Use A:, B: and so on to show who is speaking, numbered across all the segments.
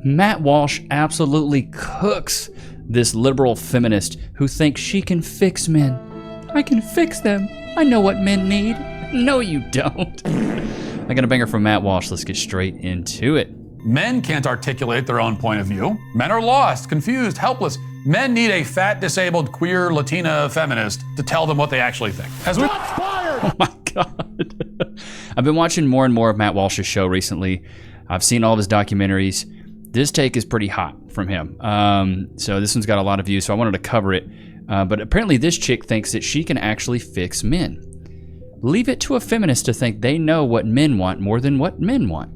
A: Matt Walsh absolutely cooks this liberal feminist who thinks she can fix men. I can fix them. I know what men need. No, you don't. I got a banger from Matt Walsh. Let's get straight into it.
B: Men can't articulate their own point of view. Men are lost, confused, helpless. Men need a fat, disabled, queer, Latina feminist to tell them what they actually think.
A: Oh my God. I've been watching more and more of Matt Walsh's show recently. I've seen all of his documentaries. This take is pretty hot from him. So this one's got a lot of views, so I wanted to cover it. But apparently this chick thinks that she can actually fix men. Leave it to a feminist to think they know what men want more than what men want.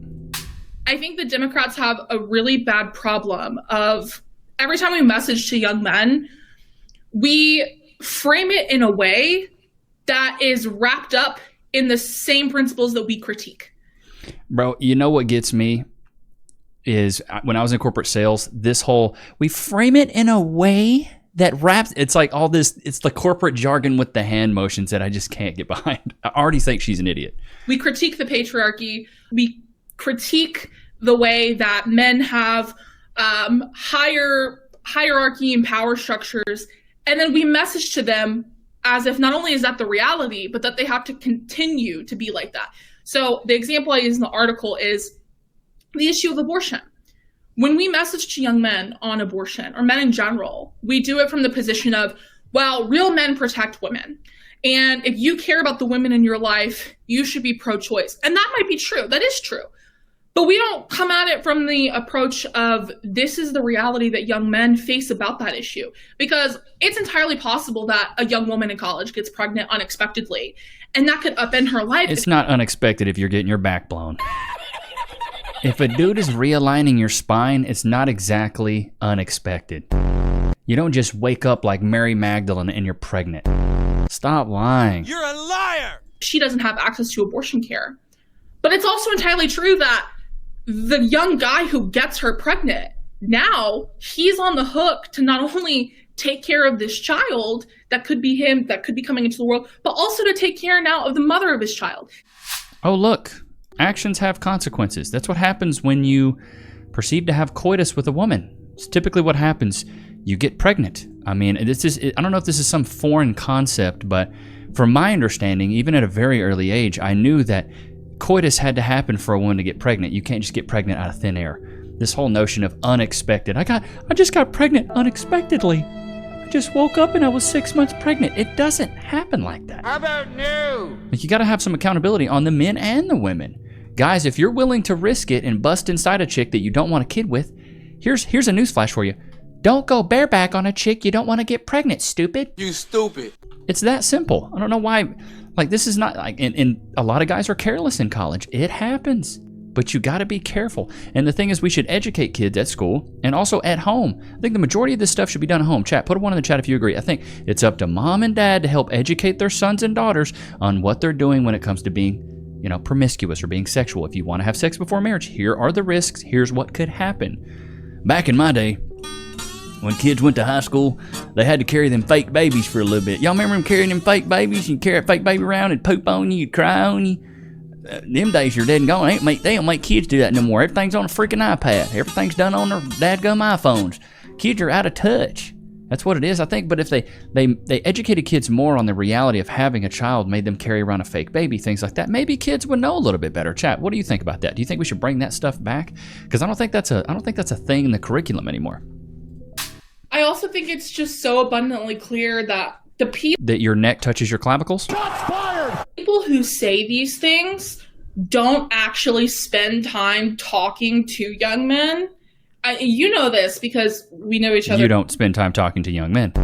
C: I think the Democrats have a really bad problem of every time we message to young men, we frame it in a way that is wrapped up in the same principles that we critique.
A: Bro, you know what gets me is when I was in corporate sales, this whole, we frame it in a way that wraps, it's like all this, it's the corporate jargon with the hand motions that I just can't get behind. I already think she's an idiot.
C: We critique the patriarchy. We critique the way that men have hierarchy and power structures. And then we message to them as if not only is that the reality, but that they have to continue to be like that. So the example I use in the article is the issue of abortion. When we message to young men on abortion, or men in general, we do it from the position of, well, real men protect women. And if you care about the women in your life, you should be pro-choice. And that might be true. That is true. But we don't come at it from the approach of this is the reality that young men face about that issue. Because it's entirely possible that a young woman in college gets pregnant unexpectedly, and that could upend her life.
A: It's not unexpected if you're getting your back blown. If a dude is realigning your spine, it's not exactly unexpected. You don't just wake up like Mary Magdalene and you're pregnant. Stop lying.
D: You're a liar!
C: She doesn't have access to abortion care. But it's also entirely true that the young guy who gets her pregnant, now he's on the hook to not only take care of this child that could be him, that could be coming into the world, but also to take care now of the mother of his child.
A: Oh, look. Actions have consequences. That's what happens when you perceive to have coitus with a woman. It's typically what happens. You get pregnant. I mean, I don't know if this is some foreign concept, but from my understanding, even at a very early age, I knew that coitus had to happen for a woman to get pregnant. You can't just get pregnant out of thin air. This whole notion of unexpected. I just got pregnant unexpectedly. I just woke up and I was 6 months pregnant. It doesn't happen like that.
D: How about no?
A: Like, you got to have some accountability on the men and the women. Guys, if you're willing to risk it and bust inside a chick that you don't want a kid with, here's a newsflash for you. Don't go bareback on a chick you don't want to get pregnant, stupid.
D: You stupid.
A: It's that simple. I don't know why. Like, this is not like, and a lot of guys are careless in college. It happens, but you got to be careful. And the thing is, we should educate kids at school and also at home. I think the majority of this stuff should be done at home. Chat, put a 1 in the chat if you agree. I think it's up to mom and dad to help educate their sons and daughters on what they're doing when it comes to being, promiscuous or being sexual. If you want to have sex before marriage, here are the risks. Here's what could happen. Back in my day, when kids went to high school, they had to carry them fake babies for a little bit. Y'all remember them carrying them fake babies? You carry a fake baby around and poop on you, cry on you. Them days are dead and gone. They don't make kids do that no more. Everything's on a freaking iPad. Everything's done on their dadgum iPhones. Kids are out of touch. That's what it is, I think. But if they educated kids more on the reality of having a child, made them carry around a fake baby, things like that, maybe kids would know a little bit better. Chat, what do you think about that? Do you think we should bring that stuff back? Because I don't think that's a thing in the curriculum anymore.
C: I also think it's just so abundantly clear that the people
A: that your neck touches your clavicles.
C: People who say these things don't actually spend time talking to young men. You know this because we know each other.
A: You don't spend time talking to young men.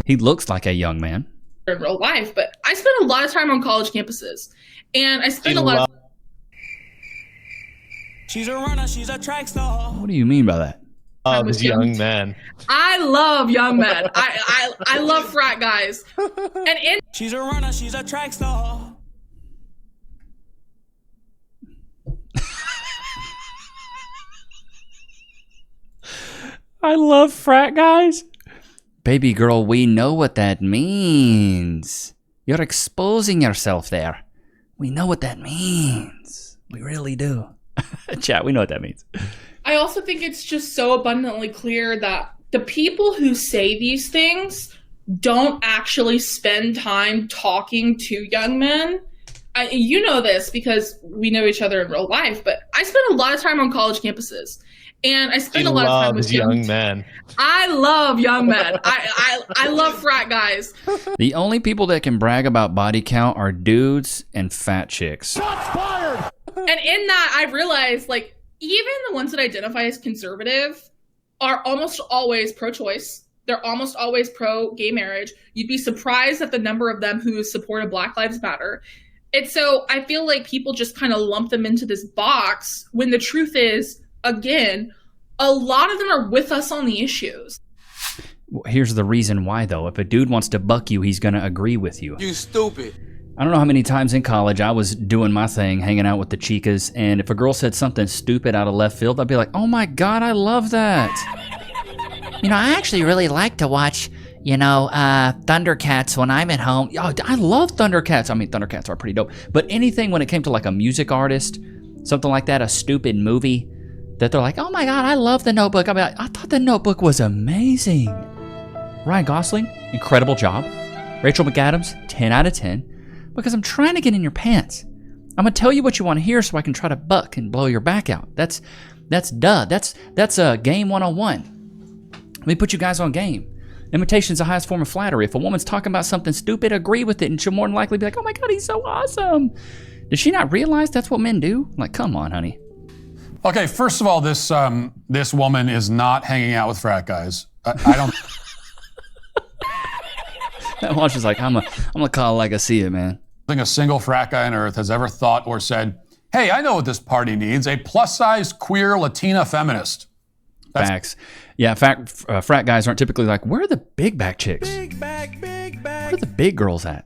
A: He looks like a young man
C: in real life, but I spend a lot of time on college campuses, and I spend a lot.
D: She's a runner. She's a track star.
A: What do you mean by that?
E: Young men.
C: I love young men. I love frat guys.
D: She's a runner. She's a track star.
A: I love frat guys. Baby girl, we know what that means. You're exposing yourself there. We know what that means. We really do. Chat, we know what that means.
C: I also think it's just so abundantly clear that the people who say these things don't actually spend time talking to young men. You know this because we know each other in real life, but I spend a lot of time on college campuses. And I spend a lot of time with
E: young men.
C: I love young men. I love frat guys.
A: The only people that can brag about body count are dudes and fat chicks.
C: Shots fired! And in that, I've realized, like, even the ones that identify as conservative are almost always pro-choice. They're almost always pro-gay marriage. You'd be surprised at the number of them who supported Black Lives Matter. And so I feel like people just kind of lump them into this box when the truth is, again, a lot of them are with us on the issues.
A: Here's the reason why, though. If a dude wants to buck you, he's going to agree with you.
D: You stupid.
A: I don't know how many times in college I was doing my thing, hanging out with the chicas, and if a girl said something stupid out of left field, I'd be like, oh my God, I love that.
F: You know, I actually really like to watch, Thundercats when I'm at home.
A: Oh, I love Thundercats. I mean, Thundercats are pretty dope. But anything when it came to like a music artist, something like that, a stupid movie, that they're like, oh my God, I love The Notebook. I mean, I thought The Notebook was amazing. Ryan Gosling, incredible job. Rachel McAdams, 10 out of 10. Because I'm trying to get in your pants. I'm going to tell you what you want to hear so I can try to buck and blow your back out. That's duh. That's game 101. Let me put you guys on game. Imitation's the highest form of flattery. If a woman's talking about something stupid, agree with it, and she'll more than likely be like, oh my God, he's so awesome. Does she not realize that's what men do? Like, come on, honey.
B: Okay, first of all, this woman is not hanging out with frat guys. I don't.
A: That Walsh is like, I'm gonna call it like I see it, man.
B: I think a single frat guy on earth has ever thought or said, hey, I know what this party needs, a plus-size queer Latina feminist.
A: Facts. Yeah, frat guys aren't typically like, where are the big back chicks?
D: Big back.
A: Where are the big girls at?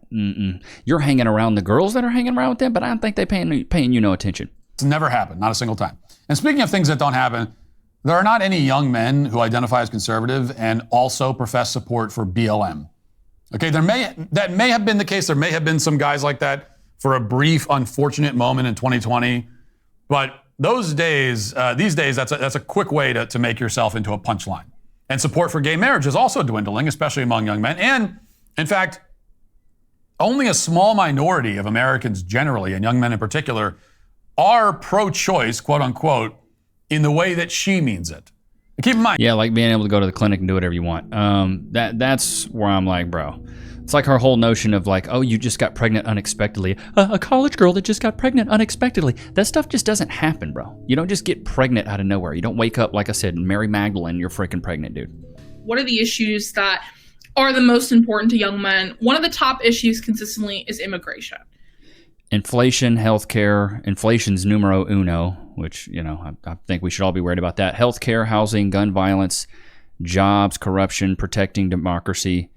A: You're hanging around the girls that are hanging around with them, but I don't think they paying you no attention.
B: It's never happened, not a single time. And speaking of things that don't happen, there are not any young men who identify as conservative and also profess support for BLM. Okay, that may have been the case. There may have been some guys like that for a brief, unfortunate moment in 2020. But these days, that's a quick way to make yourself into a punchline. And support for gay marriage is also dwindling, especially among young men. And in fact, only a small minority of Americans generally, and young men in particular, are pro-choice, quote unquote, in the way that she means it. And keep in mind.
A: Yeah, like being able to go to the clinic and do whatever you want. That's where I'm like, bro. It's like her whole notion of like, oh, you just got pregnant unexpectedly. A college girl that just got pregnant unexpectedly. That stuff just doesn't happen, bro. You don't just get pregnant out of nowhere. You don't wake up, like I said, Mary Magdalene, you're freaking pregnant, dude.
C: What are the issues that are the most important to young men? One of the top issues consistently is immigration.
A: Inflation, healthcare, inflation's numero uno, which, I think we should all be worried about that. Healthcare, housing, gun violence, jobs, corruption, protecting democracy.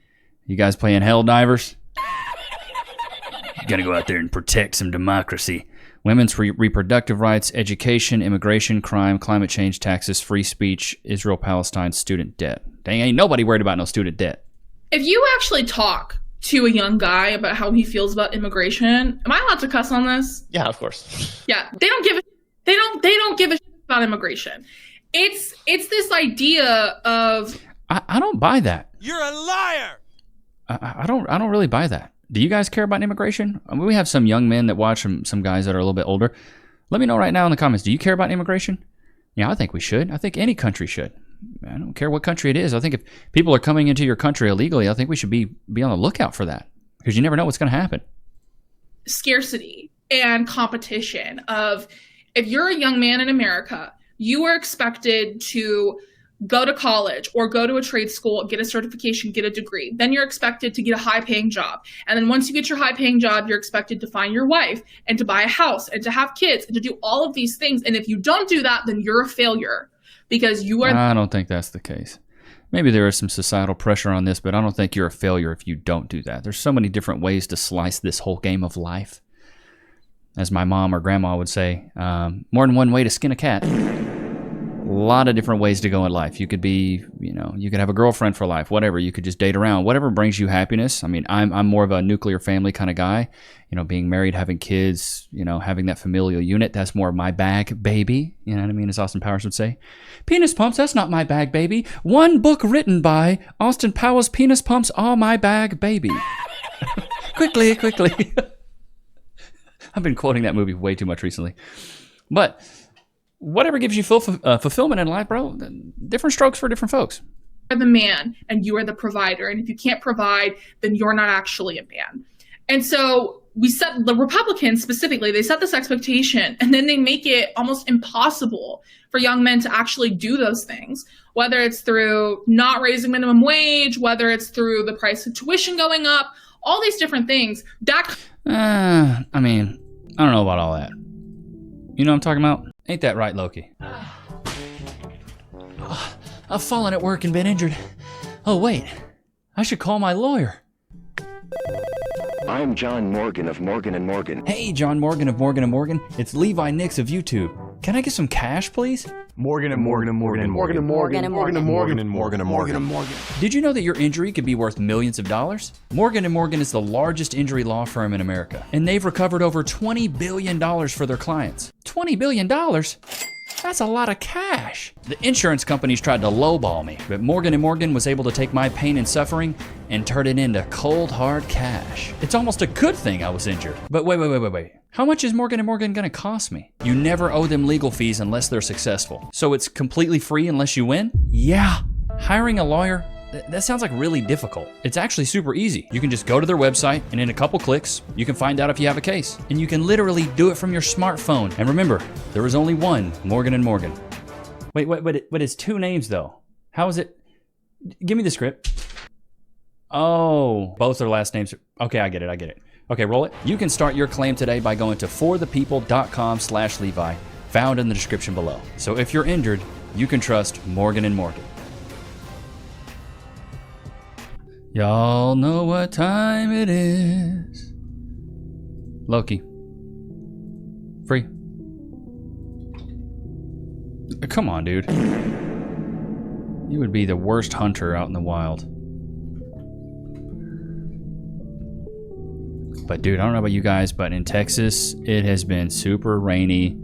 A: You guys playing Helldivers? You gotta go out there and protect some democracy. Women's reproductive rights, education, immigration, crime, climate change, taxes, free speech, Israel, Palestine, student debt. Dang, ain't nobody worried about no student debt.
C: If you actually talk to a young guy about how he feels about immigration, am I allowed to cuss on this?
E: Yeah, of course.
C: Yeah, they don't give a shit about immigration. It's this idea of
A: I don't buy that.
D: You're a liar.
A: I don't really buy that. Do you guys care about immigration? I mean, we have some young men that watch some guys that are a little bit older. Let me know right now in the comments. Do you care about immigration? Yeah, I think we should. I think any country should. I don't care what country it is. I think if people are coming into your country illegally, I think we should be on the lookout for that, because you never know what's going to happen.
C: Scarcity and competition of, if you're a young man in America, you are expected to go to college or go to a trade school, get a certification, get a degree. Then you're expected to get a high-paying job. And then once you get your high-paying job, you're expected to find your wife and to buy a house and to have kids and to do all of these things. And if you don't do that, then you're a failure, because you are...
A: I don't think that's the case. Maybe there is some societal pressure on this, but I don't think you're a failure if you don't do that. There's so many different ways to slice this whole game of life. As my mom or grandma would say, more than one way to skin a cat. lot of different ways to go in life. You could be, you could have a girlfriend for life, whatever. You could just date around, whatever brings you happiness. I mean, I'm more of a nuclear family kind of guy. Being married, having kids, having that familial unit, that's more of my bag, baby. You know what I mean? As Austin Powers would say. Penis pumps, that's not my bag, baby. One book written by Austin Powers, penis pumps are my bag, baby. Quickly. I've been quoting that movie way too much recently. But whatever gives you fulfillment in life, bro, different strokes for different folks.
C: You're the man and you are the provider. And if you can't provide, then you're not actually a man. And so the Republicans specifically, they set this expectation and then they make it almost impossible for young men to actually do those things, whether it's through not raising minimum wage, whether it's through the price of tuition going up, all these different things.
A: I don't know about all that. You know what I'm talking about? Ain't that right, Loki? I've fallen at work and been injured. Oh, wait. I should call my lawyer.
G: I'm John Morgan of Morgan & Morgan.
A: Hey, John Morgan of Morgan & Morgan. It's Levi Nichs of YouTube. Can I get some cash, please?
G: Morgan & Morgan & Morgan & Morgan & Morgan & Morgan & Morgan & Morgan & Morgan & Morgan.
A: Did you know that your injury could be worth millions of dollars? Morgan & Morgan is the largest injury law firm in America, and they've recovered over $20 billion for their clients. $20 billion? That's a lot of cash. The insurance companies tried to lowball me, but Morgan & Morgan was able to take my pain and suffering and turn it into cold, hard cash. It's almost a good thing I was injured. But wait. How much is Morgan & Morgan gonna cost me? You never owe them legal fees unless they're successful. So it's completely free unless you win? Yeah. Hiring a lawyer? That sounds like really difficult. It's actually super easy. You can just go to their website and in a couple clicks, you can find out if you have a case. And you can literally do it from your smartphone. And remember, there is only one Morgan & Morgan. Wait, but it's two names though. How is it? Give me the script. Oh, both their last names. Okay, I get it. Okay, roll it. You can start your claim today by going to forthepeople.com/Levi, found in the description below. So if you're injured, you can trust Morgan & Morgan. Y'all know what time it is. Loki. Free. Come on, dude. You would be the worst hunter out in the wild. But dude, I don't know about you guys, but in Texas, it has been super rainy.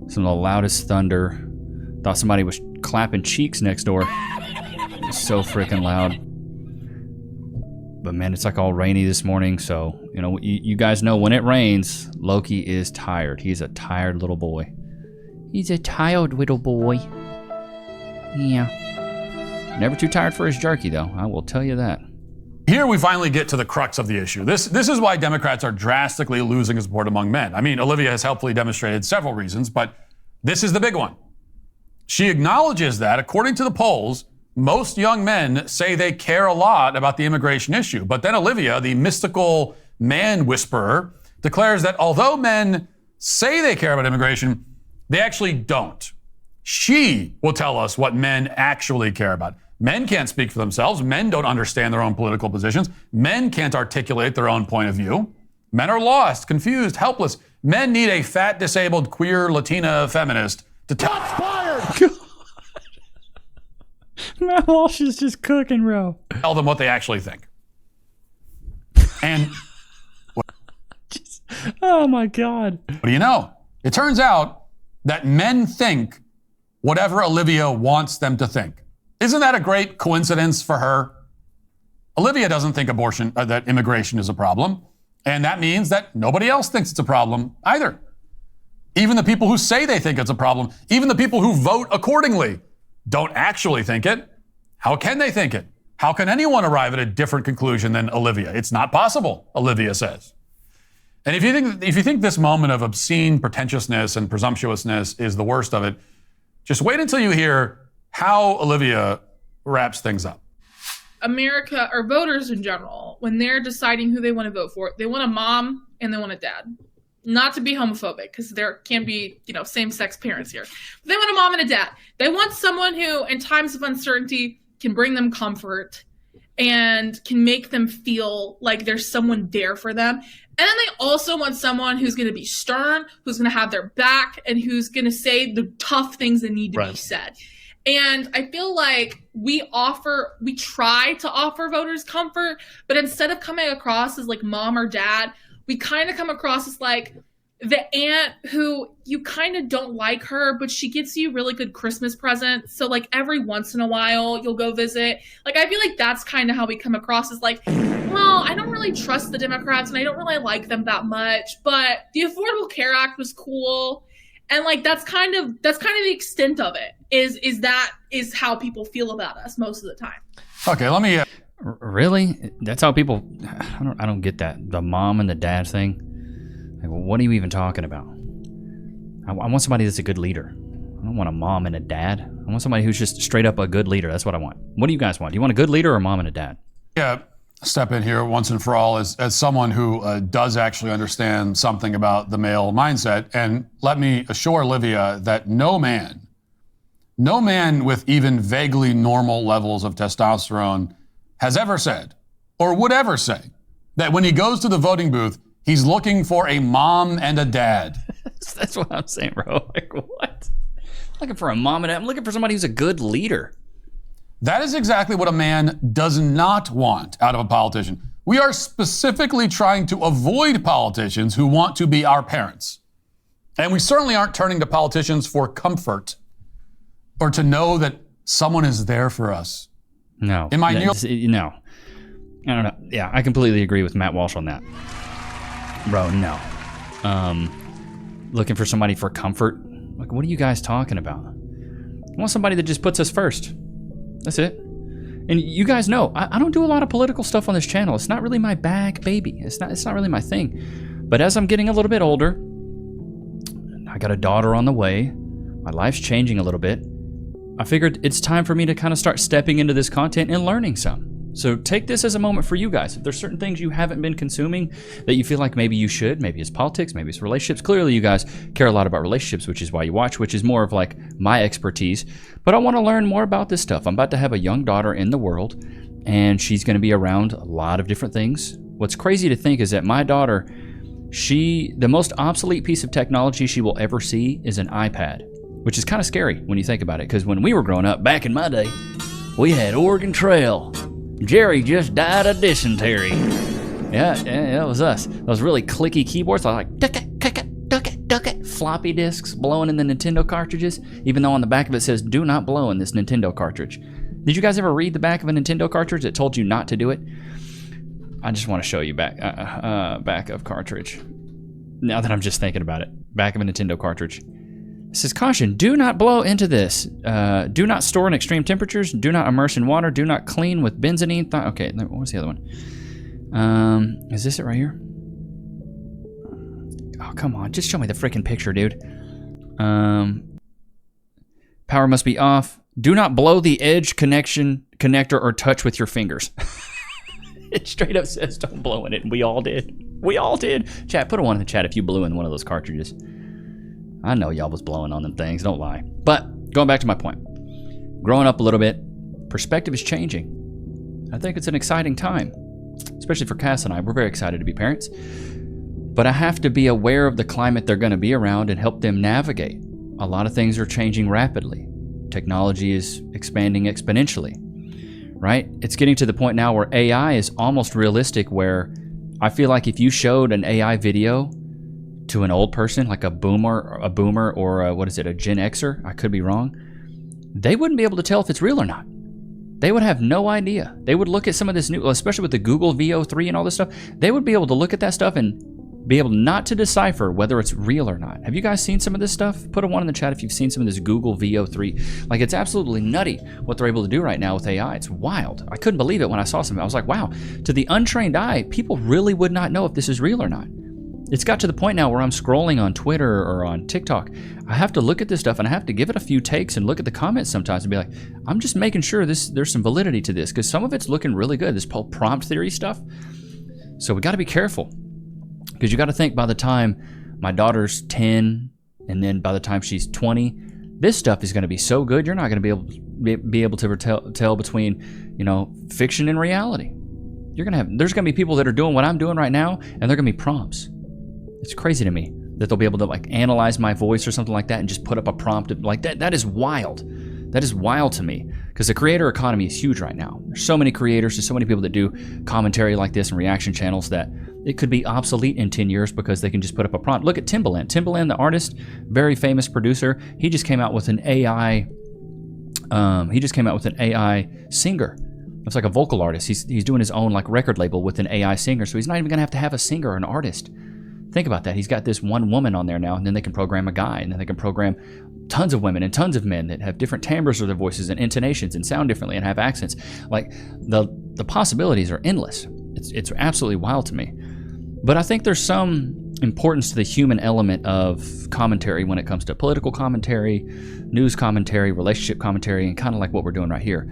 A: Some of the loudest thunder. Thought somebody was clapping cheeks next door. It's so freaking loud. But man, it's like all rainy this morning, so, you guys know when it rains, Loki is tired. He's a tired little boy. He's a tired little boy. Yeah. Never too tired for his jerky, though. I will tell you that.
B: Here we finally get to the crux of the issue. This is why Democrats are drastically losing support among men. I mean, Olivia has helpfully demonstrated several reasons, but this is the big one. She acknowledges that, according to the polls, most young men say they care a lot about the immigration issue. But then Olivia, the mystical man whisperer, declares that although men say they care about immigration, they actually don't. She will tell us what men actually care about. Men can't speak for themselves. Men don't understand their own political positions. Men can't articulate their own point of view. Men are lost, confused, helpless. Men need a fat, disabled, queer, Latina feminist to tell. Shots fired!
A: Matt Walsh is just cooking, bro.
B: Tell them what they actually think. And
A: oh my God.
B: What do you know? It turns out that men think whatever Olivia wants them to think. Isn't that a great coincidence for her? Olivia doesn't think that immigration is a problem. And that means that nobody else thinks it's a problem either. Even the people who say they think it's a problem, even the people who vote accordingly, don't actually think it. How can they think it? How can anyone arrive at a different conclusion than Olivia? It's not possible, Olivia says. And if you think this moment of obscene pretentiousness and presumptuousness is the worst of it, just wait until you hear how Olivia wraps things up.
C: America, or voters in general, when they're deciding who they want to vote for, they want a mom and they want a dad. Not to be homophobic, because there can be, same-sex parents here. But they want a mom and a dad. They want someone who, in times of uncertainty, can bring them comfort and can make them feel like there's someone there for them. And then they also want someone who's going to be stern, who's going to have their back, and who's going to say the tough things that need to be said. And I feel like we try to offer voters comfort, but instead of coming across as like mom or dad, we kind of come across as like the aunt who you kind of don't like her, but she gets you really good Christmas presents. So like every once in a while you'll go visit. Like I feel like that's kind of how we come across as like, well, I don't really trust the Democrats and I don't really like them that much, but the Affordable Care Act was cool. And like that's kind of the extent of it. Is how people feel about us most of the time.
B: Okay, let me.
A: Really? That's how people. I don't get that. The mom and the dad thing. Like, what are you even talking about? I want somebody that's a good leader. I don't want a mom and a dad. I want somebody who's just straight up a good leader. That's what I want. What do you guys want? Do you want a good leader or a mom and a dad?
B: Yeah, step in here once and for all as someone who does actually understand something about the male mindset, and let me assure Olivia that no man with even vaguely normal levels of testosterone has ever said or would ever say that when he goes to the voting booth, he's looking for a mom and a dad.
A: That's what I'm saying, bro. Like, what? I'm looking for a mom and dad. I'm looking for somebody who's a good leader.
B: That is exactly what a man does not want out of a politician. We are specifically trying to avoid politicians who want to be our parents. And we certainly aren't turning to politicians for comfort or to know that someone is there for us.
A: No.
B: No.
A: I don't know. Yeah, I completely agree with Matt Walsh on that. Bro, no. Looking for somebody for comfort? Like, what are you guys talking about? I want somebody that just puts us first. That's it. And you guys know, I don't do a lot of political stuff on this channel. It's not really my bag, baby. It's not really my thing. But as I'm getting a little bit older, I got a daughter on the way. My life's changing a little bit. I figured it's time for me to kind of start stepping into this content and learning some. So take this as a moment for you guys. If there's certain things you haven't been consuming that you feel like maybe you should, maybe it's politics, maybe it's relationships. Clearly you guys care a lot about relationships, which is why you watch, which is more of like my expertise. But I want to learn more about this stuff. I'm about to have a young daughter in the world, and she's going to be around a lot of different things. What's crazy to think is that my daughter, the most obsolete piece of technology she will ever see is an iPad, which is kind of scary when you think about it. Because when we were growing up, back in my day, we had Oregon Trail. Jerry just died of dysentery. Yeah, that was us. Those really clicky keyboards, like duck it, floppy disks blowing in the Nintendo cartridges, even though on the back of it says, do not blow in this Nintendo cartridge. Did you guys ever read the back of a Nintendo cartridge that told you not to do it? I just want to show you back of cartridge. Now that I'm just thinking about it. Back of a Nintendo cartridge. It says, caution, do not blow into this. Do not store in extreme temperatures. Do not immerse in water. Do not clean with benzene. Okay, what was the other one? Is this it right here? Oh, come on. Just show me the freaking picture, dude. Power must be off. Do not blow the edge connector or touch with your fingers. It straight up says don't blow in it, and we all did. We all did. Chat, put a one in the chat if you blew in one of those cartridges. I know y'all was blowing on them things, don't lie. But going back to my point, growing up a little bit, perspective is changing. I think it's an exciting time, especially for Cass and I. We're very excited to be parents. But I have to be aware of the climate they're going to be around and help them navigate. A lot of things are changing rapidly. Technology is expanding exponentially, right? It's getting to the point now where AI is almost realistic, where I feel like if you showed an AI video to an old person, like a boomer or a Gen Xer, I could be wrong, they wouldn't be able to tell if it's real or not. They would have no idea. They would look at some of this new, especially with the Google VO3 and all this stuff, they would be able to look at that stuff and be able not to decipher whether it's real or not. Have you guys seen some of this stuff? Put a one in the chat if you've seen some of this Google VO3. Like, it's absolutely nutty what they're able to do right now with AI. It's wild. I couldn't believe it when I saw some. I was like, wow, to the untrained eye, people really would not know if this is real or not. It's got to the point now where I'm scrolling on Twitter or on TikTok. I have to look at this stuff and I have to give it a few takes and look at the comments sometimes and be like, I'm just making sure there's some validity to this, because some of it's looking really good, this whole prompt theory stuff. So we got to be careful, because you got to think, by the time my daughter's 10 and then by the time she's 20, this stuff is going to be so good, you're not going to be able to tell between, fiction and reality. There's going to be people that are doing what I'm doing right now, and they're going to be prompts. It's crazy to me that they'll be able to like analyze my voice or something like that and just put up a prompt like that. That is wild. That is wild to me because the creator economy is huge right now. There's so many creators, there's so many people that do commentary like this and reaction channels that it could be obsolete in 10 years because they can just put up a prompt. Look at Timbaland. Timbaland, the artist, very famous producer. He just came out with an AI. Singer. It's like a vocal artist. He's doing his own like record label with an AI singer. So he's not even gonna have to have a singer or an artist. Think about that. He's got this one woman on there now, and then they can program a guy, and then they can program tons of women and tons of men that have different timbres of their voices and intonations and sound differently and have accents. Like the possibilities are endless. It's absolutely wild to me. But I think there's some importance to the human element of commentary when it comes to political commentary, news commentary, relationship commentary, and kind of like what we're doing right here.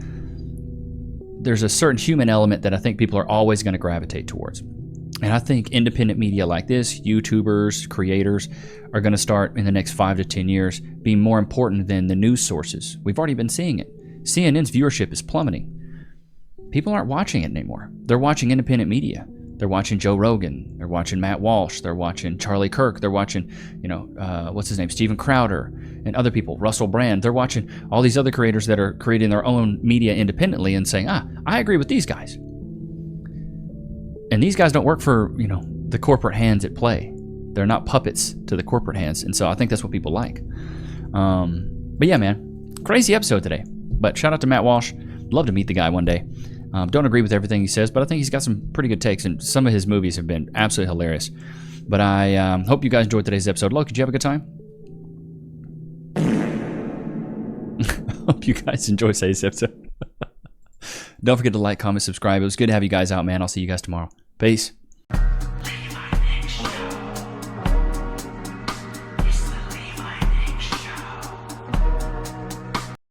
A: There's a certain human element that I think people are always going to gravitate towards. And I think independent media like this, YouTubers, creators, are going to start in the next 5 to 10 years being more important than the news sources. We've already been seeing it. CNN's viewership is plummeting. People aren't watching it anymore. They're watching independent media. They're watching Joe Rogan. They're watching Matt Walsh. They're watching Charlie Kirk. They're watching, what's his name, Steven Crowder, and other people, Russell Brand. They're watching all these other creators that are creating their own media independently and saying, I agree with these guys. And these guys don't work for, the corporate hands at play. They're not puppets to the corporate hands. And so I think that's what people like. But yeah, man, crazy episode today. But shout out to Matt Walsh. Love to meet the guy one day. Don't agree with everything he says, but I think he's got some pretty good takes, and some of his movies have been absolutely hilarious. But I hope you guys enjoyed today's episode. Look, did you have a good time? Hope you guys enjoyed today's episode. Don't forget to like, comment, subscribe. It was good to have you guys out, man. I'll see you guys tomorrow. Peace.